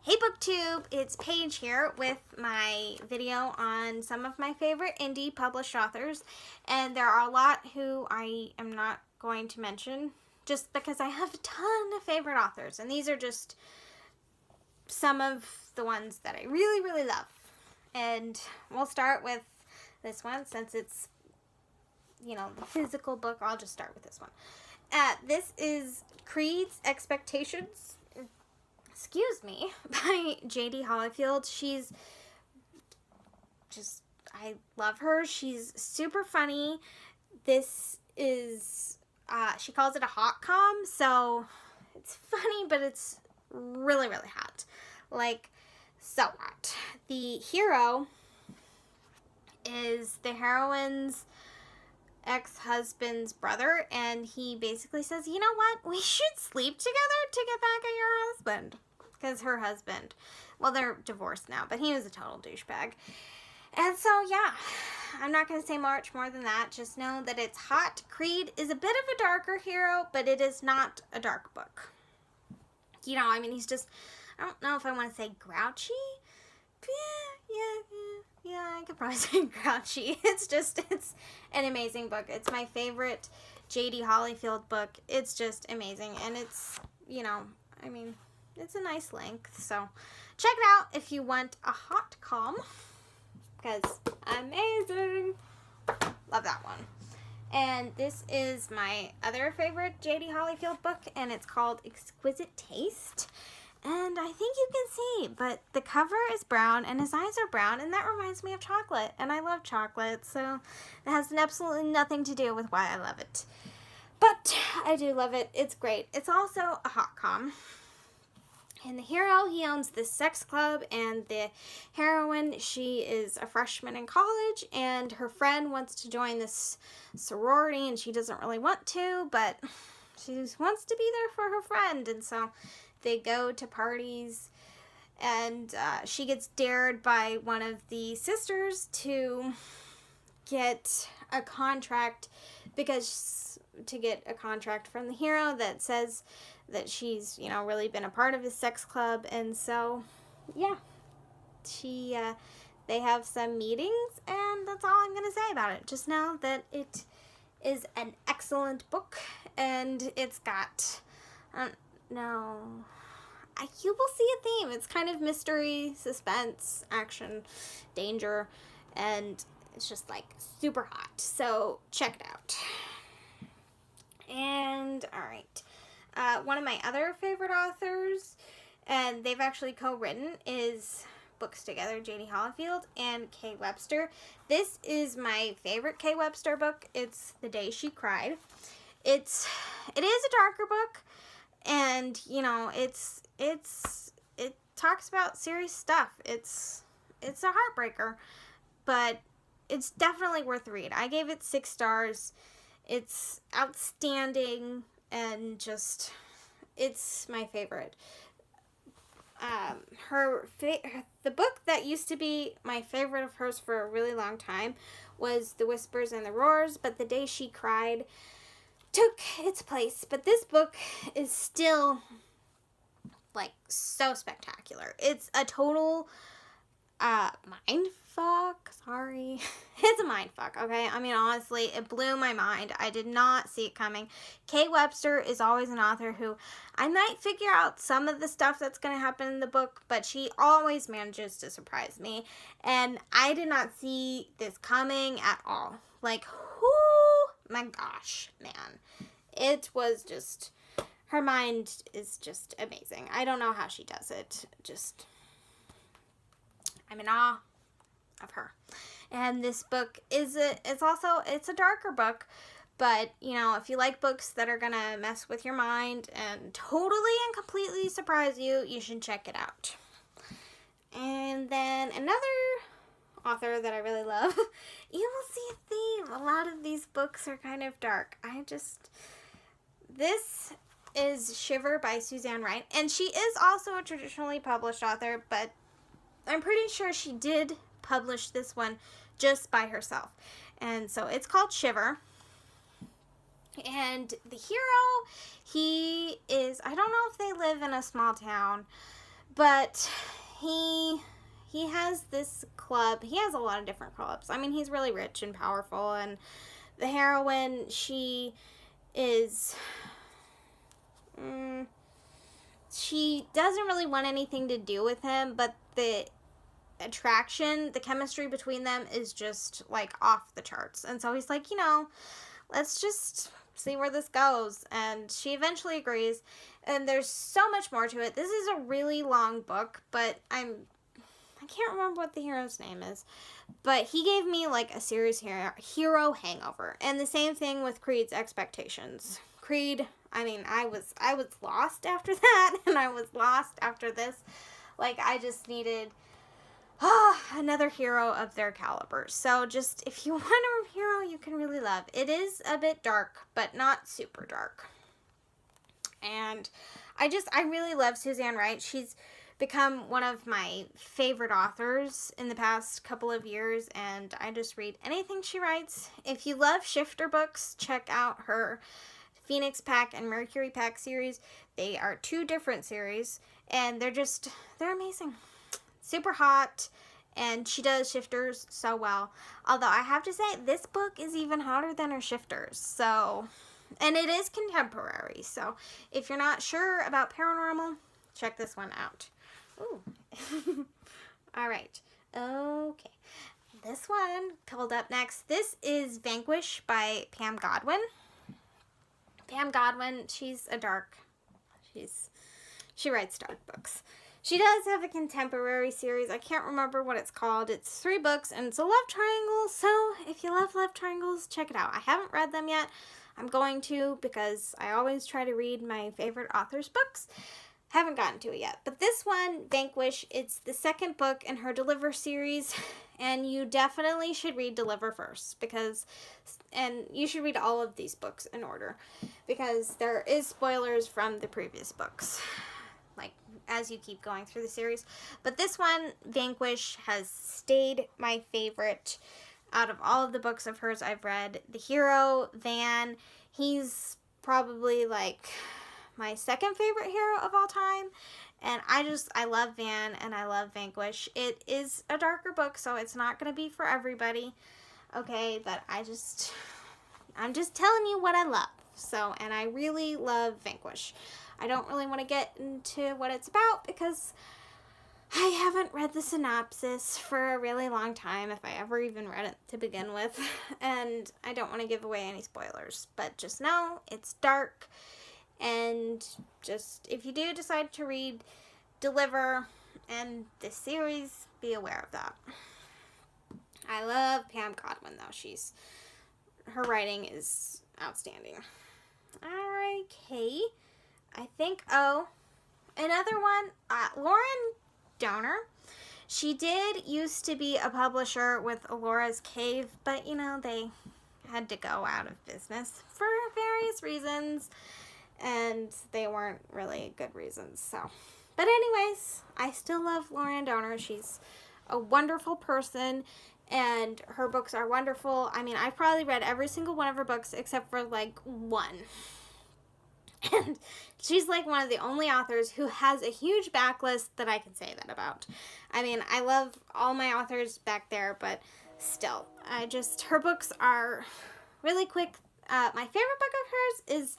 Hey BookTube, it's Paige here with my video on some of my favorite indie published authors, and there are a lot who I am not going to mention just because I have a ton of favorite authors, and these are just some of the ones that I really love. And we'll start with this one since it's, you know, the physical book. I'll just start with this one. This is Creed's Expectations, by J.D. Hollyfield. She's just, I love her. She's super funny. This is, she calls it a hot com, so it's funny, but it's really hot. Like, so hot. The hero is the heroine's ex-husband's brother, and he basically says, you know what, we should sleep together to get back at your husband. Because her husband, well, they're divorced now, but he was a total douchebag. And so, yeah, I'm not going to say much more than that. Just know that it's hot. Creed is a bit of a darker hero, but it is not a dark book. You know, I mean, he's just, I don't know if I want to say grouchy. Yeah, I could probably say grouchy. It's an amazing book. It's my favorite J.D. Hollyfield book. It's just amazing. And it's, you know, I mean, it's a nice length, so check it out if you want a hot com, because amazing. Love that one. And this is my other favorite J.D. Hollyfield book, and it's called Exquisite Taste. And I think you can see, but the cover is brown, and his eyes are brown, and that reminds me of chocolate, and I love chocolate, so it has absolutely nothing to do with why I love it. But I do love it. It's great. It's also a hot com. And the hero, he owns this sex club, and the heroine, she is a freshman in college, and her friend wants to join this sorority, and she doesn't really want to, but she just wants to be there for her friend, and so they go to parties, and she gets dared by one of the sisters to get a contract, to get a contract from the hero that says that she's, you know, really been a part of his sex club. And so, yeah, they have some meetings, and that's all I'm going to say about it. Just know that it is an excellent book, and it's got, you will see a theme. It's kind of mystery, suspense, action, danger, and it's just like super hot. So check it out. And all right. One of my other favorite authors, and they've actually co-written, is Books Together, J.D. Hollyfield and K. Webster. This is my favorite K. Webster book. It's The Day She Cried. It is a darker book, and you know, it talks about serious stuff. It's a heartbreaker, but it's definitely worth the read. I gave it 6 stars. It's outstanding, and just, it's my favorite. The book that used to be my favorite of hers for a really long time was The Whispers and the Roars, but The Day She Cried took its place. But this book is still, like, so spectacular. It's a total mind fuck. Sorry. It's a mind fuck, okay? I mean, honestly, it blew my mind. I did not see it coming. Kate Webster is always an author who I might figure out some of the stuff that's going to happen in the book, but she always manages to surprise me. And I did not see this coming at all. Like, whoo, my gosh, man. It was just, her mind is just amazing. I don't know how she does it. Just, I'm in awe of her. And this book it's a darker book, but you know, if you like books that are gonna mess with your mind and totally and completely surprise you, you should check it out. And then another author that I really love, you will see a theme. A lot of these books are kind of dark. This is Shiver by Suzanne Wright, and she is also a traditionally published author, but I'm pretty sure she did publish this one just by herself. And so it's called Shiver. And the hero, he is, I don't know if they live in a small town, But he has this club. He has a lot of different clubs. I mean, he's really rich and powerful, and the heroine, she is she doesn't really want anything to do with him, but the attraction, the chemistry between them is just like off the charts. And so he's like, let's just see where this goes. And she eventually agrees. And there's so much more to it. This is a really long book, but I can't remember what the hero's name is. But he gave me like a serious hero hangover. And the same thing with Creed's Expectations. Creed, I mean, I was lost after that, and I was lost after this. Like, I just needed another hero of their caliber. So just, if you want a hero you can really love. It is a bit dark, but not super dark. And I really love Suzanne Wright. She's become one of my favorite authors in the past couple of years, and I just read anything she writes. If you love Shifter books, check out her Phoenix Pack and Mercury Pack series. They are two different series, and they're amazing. Super hot, and she does Shifters so well. Although I have to say, this book is even hotter than her Shifters. So, and it is contemporary. So, if you're not sure about paranormal, check this one out. Ooh. All right. Okay. This one pulled up next. This is Vanquish by Pam Godwin. Pam Godwin, she writes dark books. She does have a contemporary series. I can't remember what it's called. It's 3 books, and it's a love triangle. So if you love love triangles, check it out. I haven't read them yet. I'm going to, because I always try to read my favorite author's books. Haven't gotten to it yet. But this one, Vanquish, it's the second book in her Deliver series. And you definitely should read Deliver first, and you should read all of these books in order, because there is spoilers from the previous books, like, as you keep going through the series. But this one, Vanquish, has stayed my favorite out of all of the books of hers I've read. The hero, Van, he's probably, like, my second favorite hero of all time. And I love Van, and I love Vanquish. It is a darker book, so it's not going to be for everybody. Okay, but I'm just telling you what I love. So, and I really love Vanquish. I don't really want to get into what it's about, because I haven't read the synopsis for a really long time, if I ever even read it to begin with. And I don't want to give away any spoilers. But just know, it's dark. And just, if you do decide to read Deliver and this series, be aware of that. I love Pam Godwin, though. Her writing is outstanding. Okay. I think, another one, Lauren Donor. She did used to be a publisher with Alora's Cave, but, they had to go out of business for various reasons. And they weren't really good reasons, so. But anyways, I still love Lauren Donor. She's a wonderful person, and her books are wonderful. I mean, I've probably read every single one of her books except for, like, one. And she's, like, one of the only authors who has a huge backlist that I can say that about. I mean, I love all my authors back there, but still, her books are really quick. My favorite book of hers is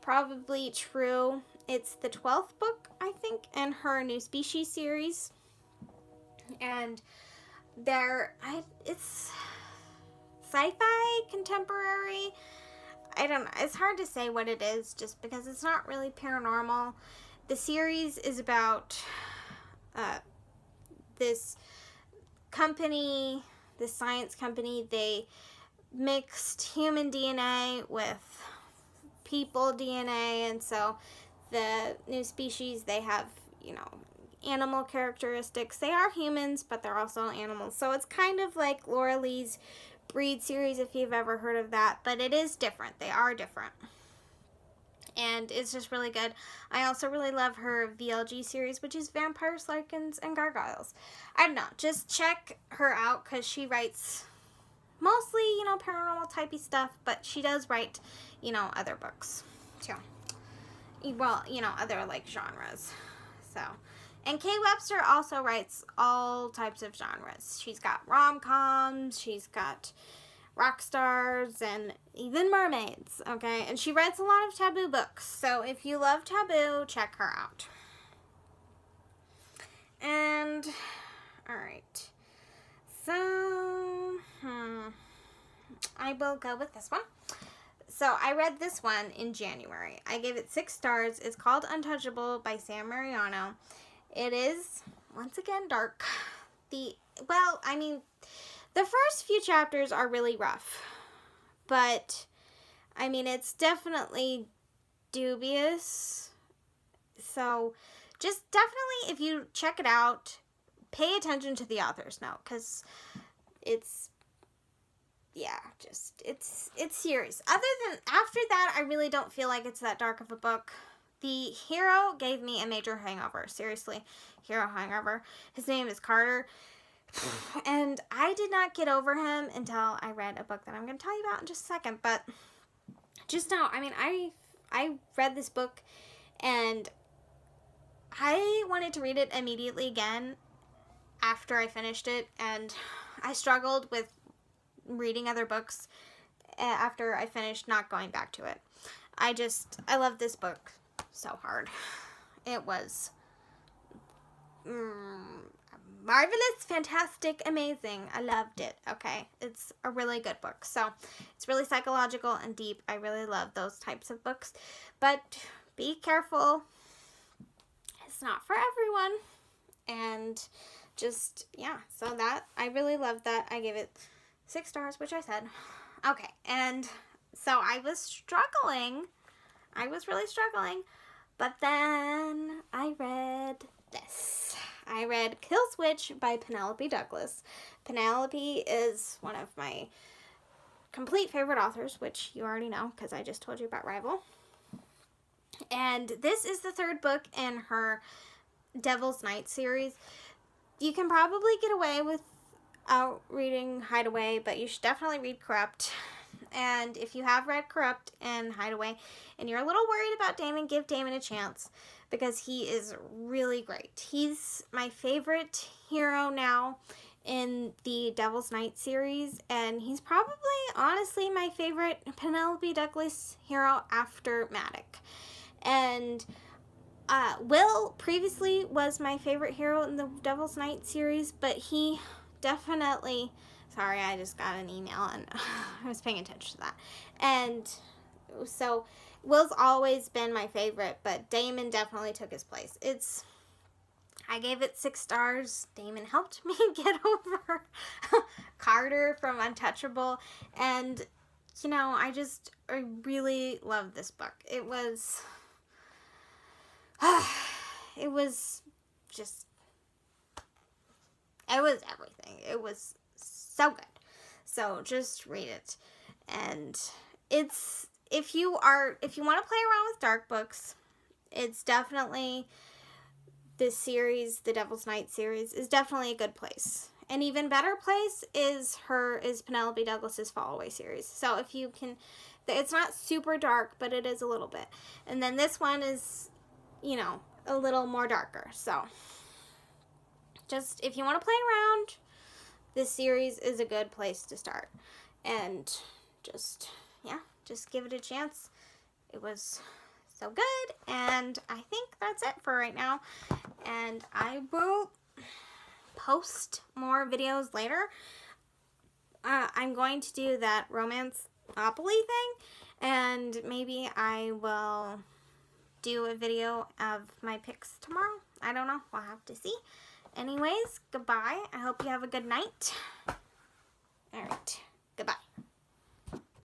probably True. It's the 12th book, I think, in her New Species series. And it's sci-fi, contemporary. I don't know. It's hard to say what it is, just because it's not really paranormal. The series is about this company, this science company. They mixed human DNA with people DNA, and so the new species, they have, animal characteristics. They are humans, but they're also animals. So it's kind of like Laura Lee's Breed series, if you've ever heard of that, but it is different. They are different. And it's just really good. I also really love her VLG series, which is Vampires, Lycans, and Gargoyles. I don't know. Just check her out, because she writes mostly, paranormal typey stuff, but she does write, other books too. Well, other, like, genres. So, And Kay Webster also writes all types of genres. She's got rom-coms, she's got rock stars, and even mermaids, okay? And she writes a lot of taboo books. So if you love taboo, check her out. And, alright. So, I will go with this one. So I read this one in January. I gave it 6 stars. It's called Untouchable by Sam Mariano. It is, once again, dark. The first few chapters are really rough. But, it's definitely dubious. So, just definitely, if you check it out, pay attention to the author's note. Because it's serious. After that, I really don't feel like it's that dark of a book. The hero gave me a major hangover. Seriously, hero hangover. His name is Carter. And I did not get over him until I read a book that I'm going to tell you about in just a second. But just now, I read this book and I wanted to read it immediately again after I finished it. And I struggled with reading other books after I finished not going back to it. I love this book so hard. It was marvelous, fantastic, amazing. I loved it, okay? It's a really good book. So, it's really psychological and deep. I really love those types of books. But be careful. It's not for everyone. And just, so that, I really loved that. I gave it 6 stars, which I said. Okay, and so I was struggling. I was really struggling. But then I read this. I read Kill Switch by Penelope Douglas. Penelope is one of my complete favorite authors, which you already know because I just told you about Rival. And this is the 3rd book in her Devil's Night series. You can probably get away without reading Hideaway, but you should definitely read Corrupt. And if you have read Corrupt and Hideaway and you're a little worried about Damon, give Damon a chance because he is really great. He's my favorite hero now in the Devil's Night series, and he's probably, honestly, my favorite Penelope Douglas hero after Maddox. And Will previously was my favorite hero in the Devil's Night series, but he definitely... Sorry, I just got an email and I was paying attention to that. And so Will's always been my favorite, but Damon definitely took his place. I gave it 6 stars. Damon helped me get over Carter from Untouchable. And, I really love this book. It was everything. It was so good. So just read it. And if you want to play around with dark books, it's definitely this series, the Devil's Night series, is definitely a good place. An even better place is Penelope Douglas's Fall Away series. So if you can, it's not super dark, but it is a little bit. And then this one is, a little more darker. So just if you want to play around, this series is a good place to start. And just give it a chance. It was so good. And I think that's it for right now. And I will post more videos later. I'm going to do that romance Monopoly thing. And maybe I will do a video of my picks tomorrow. I don't know. We'll have to see. Anyways, goodbye. I hope you have a good night.